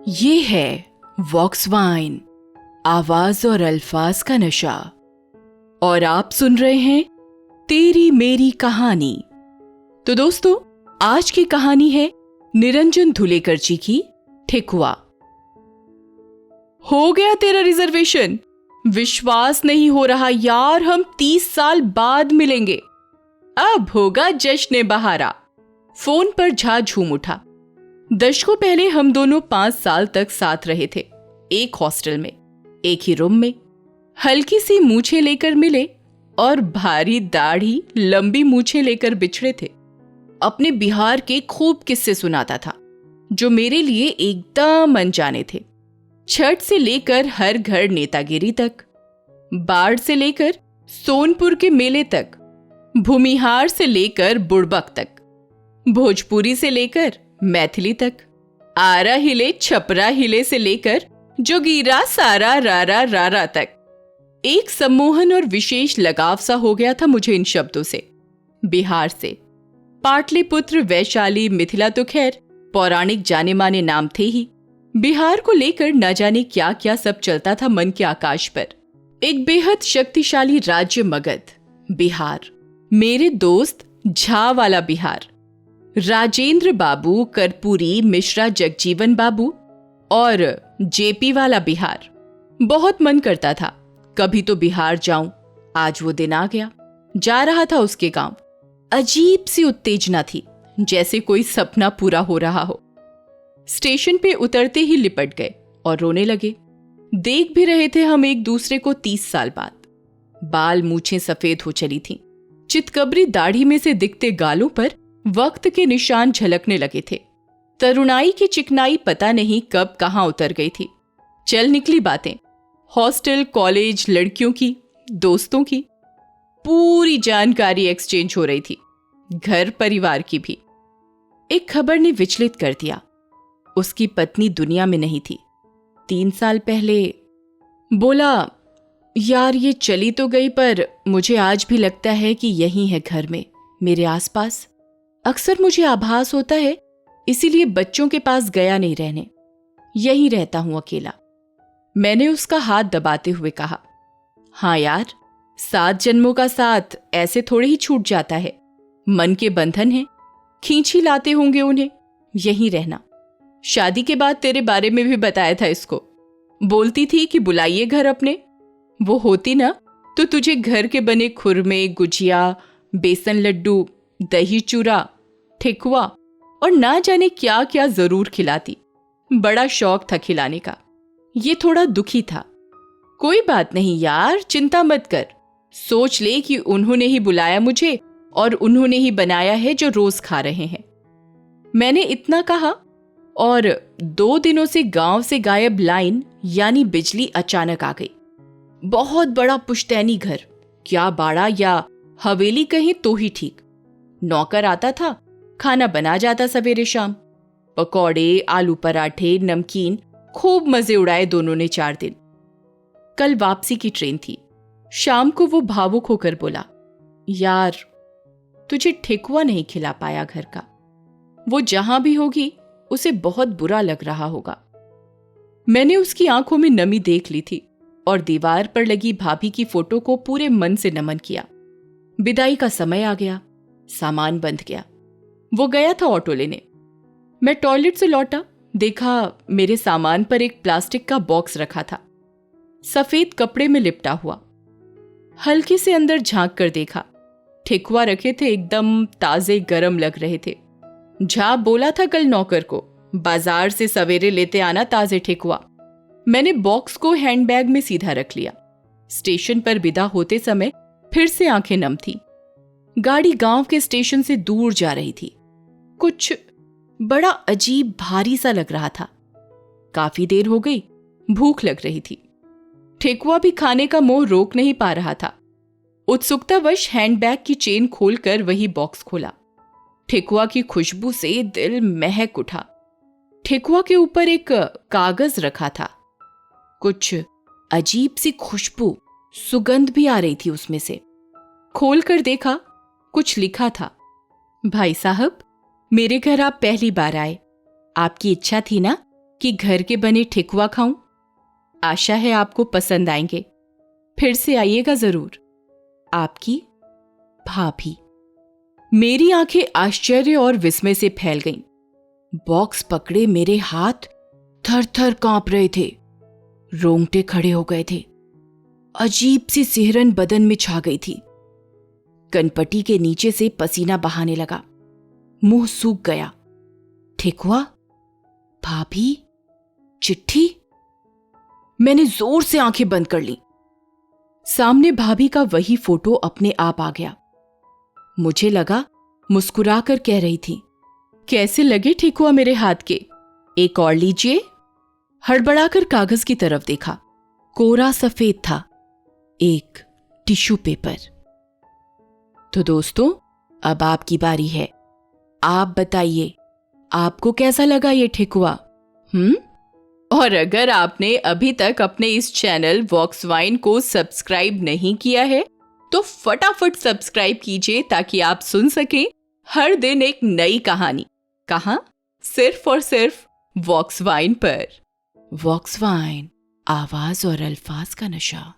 ये है वॉक्स वाइन, आवाज और अल्फाज का नशा। और आप सुन रहे हैं तेरी मेरी कहानी। तो दोस्तों, आज की कहानी है निरंजन धुलेकर जी की ठेकुआ। हो गया तेरा रिजर्वेशन? विश्वास नहीं हो रहा यार, हम 30 साल बाद मिलेंगे। अब होगा जश्न बहारा। फोन पर झा झूम उठा। दशकों पहले हम दोनों 5 साल तक साथ रहे थे, एक हॉस्टल में, एक ही रूम में। हल्की सी मूछें लेकर मिले और भारी दाढ़ी लंबी मूछें लेकर बिछड़े थे। अपने बिहार के खूब किस्से सुनाता था जो मेरे लिए एकदम अनजाने थे। छठ से लेकर हर घर नेतागिरी तक, बाढ़ से लेकर सोनपुर के मेले तक, भूमिहार से लेकर बुड़बक तक, भोजपुरी से लेकर मैथिली तक, आरा हिले छपरा हिले से लेकर जोगीरा सारा रारा रारा तक। एक सम्मोहन और विशेष लगाव सा हो गया था मुझे इन शब्दों से। बिहार से पाटलिपुत्र, वैशाली, मिथिला तो खैर पौराणिक जाने माने नाम थे ही। बिहार को लेकर न जाने क्या क्या सब चलता था मन के आकाश पर। एक बेहद शक्तिशाली राज्य मगध बिहार, मेरे दोस्त झा वाला बिहार, राजेंद्र बाबू, कर्पूरी, मिश्रा, जगजीवन बाबू और जेपी वाला बिहार। बहुत मन करता था कभी तो बिहार जाऊं। आज वो दिन आ गया। जा रहा था उसके गांव। अजीब सी उत्तेजना थी, जैसे कोई सपना पूरा हो रहा हो। स्टेशन पे उतरते ही लिपट गए और रोने लगे। देख भी रहे थे हम एक दूसरे को 30 साल बाद। बाल मूछें सफेद हो चली थीं। चितकबरी दाढ़ी में से दिखते गालों पर वक्त के निशान झलकने लगे थे। तरुणाई की चिकनाई पता नहीं कब कहां उतर गई थी। चल निकली बातें, हॉस्टल, कॉलेज, लड़कियों की, दोस्तों की। पूरी जानकारी एक्सचेंज हो रही थी, घर परिवार की भी। एक खबर ने विचलित कर दिया। उसकी पत्नी दुनिया में नहीं थी। 3 साल पहले। बोला, यार ये चली तो गई, पर मुझे आज भी लगता है कि यही है घर में, मेरे आसपास। अक्सर मुझे आभास होता है, इसीलिए बच्चों के पास गया नहीं रहने। यहीं रहता हूं अकेला। मैंने उसका हाथ दबाते हुए कहा, हाँ यार, 7 जन्मों का साथ ऐसे थोड़े ही छूट जाता है। मन के बंधन हैं, खींची लाते होंगे उन्हें। यहीं रहना। शादी के बाद तेरे बारे में भी बताया था इसको। बोलती थी कि बुलाइए घर अपने। वो होती ना तो तुझे घर के बने खुरमे, गुजिया, बेसन लड्डू, दही चूरा, ठेकुआ और ना जाने क्या क्या जरूर खिलाती। बड़ा शौक था खिलाने का। ये थोड़ा दुखी था। कोई बात नहीं यार, चिंता मत कर। सोच ले कि उन्होंने ही बुलाया मुझे और उन्होंने ही बनाया है जो रोज खा रहे हैं। मैंने इतना कहा और 2 दिनों से गांव से गायब लाइन यानी बिजली अचानक आ गई। बहुत बड़ा पुश्तैनी घर, क्या बाड़ा या हवेली कहीं तो ही ठीक। नौकर आता था, खाना बना जाता सवेरे शाम। पकौड़े, आलू पराठे, नमकीन, खूब मजे उड़ाए दोनों ने 4 दिन। कल वापसी की ट्रेन थी। शाम को वो भावुक होकर बोला, यार तुझे ठेकुआ नहीं खिला पाया घर का। वो जहां भी होगी उसे बहुत बुरा लग रहा होगा। मैंने उसकी आंखों में नमी देख ली थी और दीवार पर लगी भाभी की फोटो को पूरे मन से नमन किया। विदाई का समय आ गया। सामान बंध गया। वो गया था ऑटो लेने। मैं टॉयलेट से लौटा, देखा मेरे सामान पर एक प्लास्टिक का बॉक्स रखा था, सफेद कपड़े में लिपटा हुआ। हल्के से अंदर झांक कर देखा, ठेकुआ रखे थे, एकदम ताजे गरम लग रहे थे। झा बोला था कल नौकर को, बाजार से सवेरे लेते आना ताजे ठेकुआ। मैंने बॉक्स को हैंडबैग में सीधा रख लिया। स्टेशन पर विदा होते समय फिर से आंखें नम थी। गाड़ी गांव के स्टेशन से दूर जा रही थी। कुछ बड़ा अजीब भारी सा लग रहा था। काफी देर हो गई, भूख लग रही थी। ठेकुआ भी खाने का मोह रोक नहीं पा रहा था। उत्सुकतावश हैंडबैग की चेन खोलकर वही बॉक्स खोला। ठेकुआ की खुशबू से दिल महक उठा। ठेकुआ के ऊपर एक कागज रखा था। कुछ अजीब सी खुशबू, सुगंध भी आ रही थी उसमें से। खोलकर देखा, कुछ लिखा था, भाई साहब, मेरे घर आप पहली बार आए। आपकी इच्छा थी ना कि घर के बने ठेकुआ खाऊं? आशा है आपको पसंद आएंगे। फिर से आइएगा जरूर। आपकी भाभी। मेरी आंखें आश्चर्य और विस्मय से फैल गईं। बॉक्स पकड़े मेरे हाथ थर थर कांप रहे थे, रोंगटे खड़े हो गए थे, अजीब सी सिहरन बदन में छा गई थी। कनपटी के नीचे से पसीना बहाने लगा, मुंह सूख गया। ठेकुआ, भाभी, चिट्ठी। मैंने जोर से आंखें बंद कर ली। सामने भाभी का वही फोटो अपने आप आ गया। मुझे लगा मुस्कुराकर कह रही थी, कैसे लगे ठेकुआ मेरे हाथ के? एक और लीजिए। हड़बड़ाकर कागज की तरफ देखा, कोरा सफेद था, एक टिश्यू पेपर। तो दोस्तों, अब आपकी बारी है। आप बताइए, आपको कैसा लगा ये ठेकुआ? और अगर आपने अभी तक अपने इस चैनल वॉक्स वाइन को सब्सक्राइब नहीं किया है तो फटाफट सब्सक्राइब कीजिए ताकि आप सुन सकें हर दिन एक नई कहानी। कहां? सिर्फ और सिर्फ वॉक्स वाइन पर। वॉक्स वाइन, आवाज और अल्फाज का नशा।